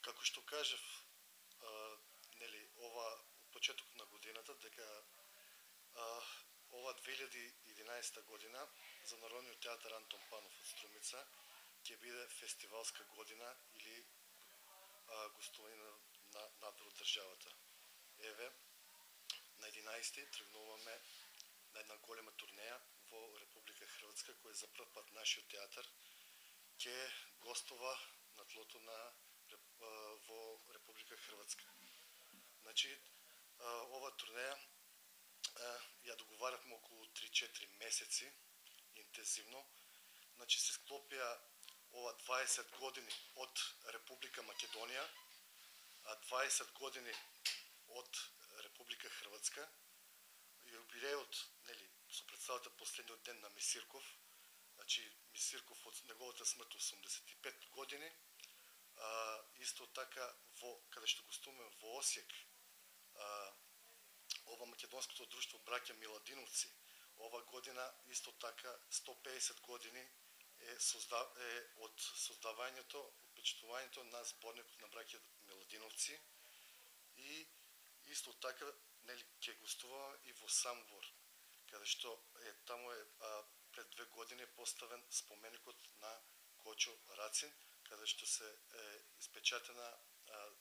Како што кажев, нели, ова почеток на годината, дека ова 2011 година за Народниот театар Антон Панов од Струмица ќе биде фестивалска година или гостување надвор од државата. Еве, на 11 тргнуваме на една голема турнеја во Република Хрватска, која за прв пат нашиот театар ќе гостува на тлото во Република Хрватска. Значи, ова турнеја ја договаравме околу 3-4 месеци интензивно. Значи, се склопија ова 20 години од Република Македонија, а 20 години од Република Хрватска. Јубилејот, нели, со представата последниот ден на Мисирков, значи Мисирков од неговата смрт 85 години, исто така каде што гостуваме во Осијек, ова македонското друштво браќа Миладиновци, ова година исто така 150 години е од создавањето, опечатувањето на зборникот на браќа Миладиновци, и исто така, нели, ќе гостуваме и во Самобор, каде што таму пред 2 години поставен споменикот на Кочо Рацин, каде што се испечатена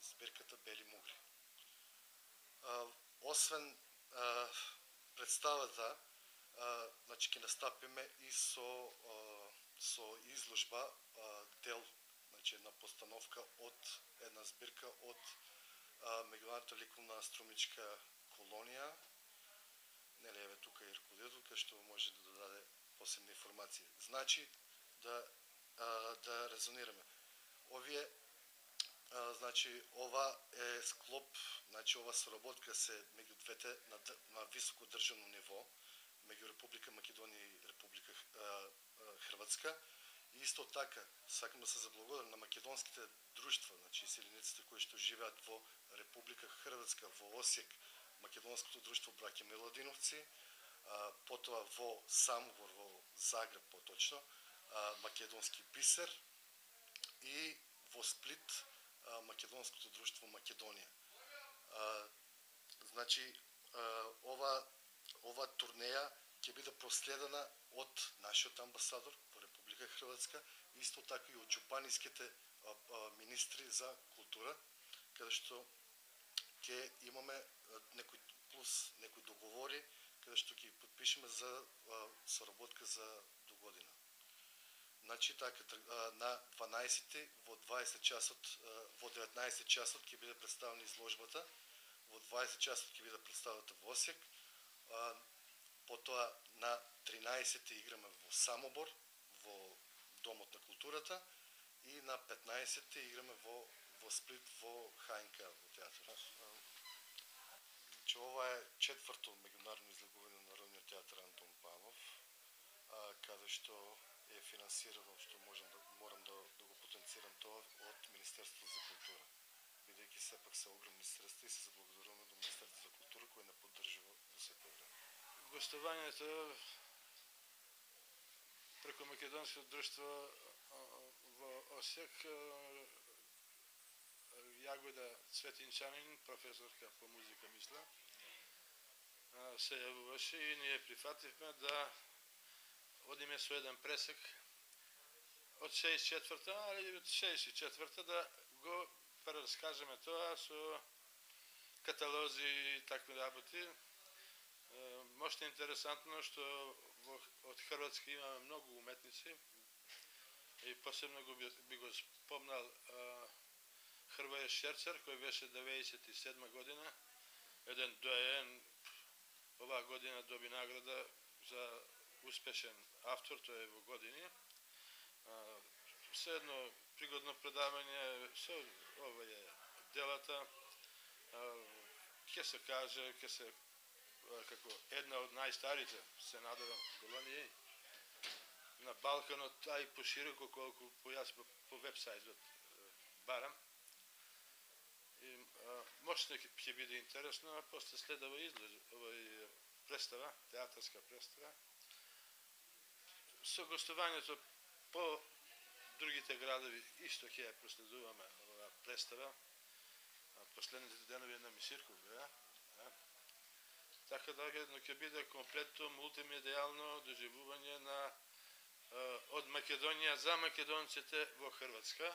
збирката Бели мугли. Освен представата, значи ќе настапиме и со изложба дел, значи една постановка од една збирка од меѓународната ликовна струмичка колонија. Нели, еве тука е рководител, кај што може да даде посебни информации. Значи, да резонираме. Значи, ова е склоп, значи ова соработка се меѓу двете на високо државно ниво, меѓу Република Македонија и Република Хрватска. И исто така, сакам да се заблагодарам на македонските друштва, значи селениците кои што живеат во Република Хрватска, во Осијек, македонското друштво браќа Миладиновци, потоа во Самобор, во Загреб поточно, македонски бисер, и во Сплит, македонското друштво Македонија. Значи, ова турнеја ќе биде проследена од нашиот амбасадор во Република Хрватска, исто така и од жупаниските министри за култура, каде што ќе имаме некои договори, каде што ќе подпишеме за соработка за до година. Значи, така, на 12 во 20 часот, во 19 часот ќе биде представена изложбата, во 20 часот ќе биде представата во Осијек, потоа на 13 играме во Самобор, во Домот на културата, и на 15 играме во Сплит, во ХНК, во театар. Значи, ова е четврто меѓународно излегување на Народниот театар Антон Панов, каде што е финансирано, што морам да го потенцирам тоа, од Министерството за култура. Бидејќи сепак се огромни средства и се заблагодаруваме до Министерството за култура кој не поддржува во секој време. Гостувањето преку македонското друштво во Осијек, Јагода Цветинчанин, професорка по музика, мисла, се јавуваше и ние прифативме да одиме со еден пресек од 64-та, али од 64-та да го прераскажеме тоа со каталози и такви работи. Мошто е интересантно што од Хрватска имаме многу уметници и посебно би го спомнал Хрвоје Шерцер, кој беше 97 година, еден доен, оваа година доби награда за успешен автор, тоа е во години. Се едно пригодно предавање со овие делата, ќе се каже, ќе се како една од најстарите, се надевам, колонии на Балканот, а и пошироко колку јас по вебсајтот барам. Мошто ќе биде интересно, а после следува представа, театарска представа. Со гостувањето по другите градови исто ќе ја проследуваме оваа представа последните денови на Мисирков беа. Така да ќе биде комплетно мултимедијално доживување на од Македонија за македонците во Хрватска.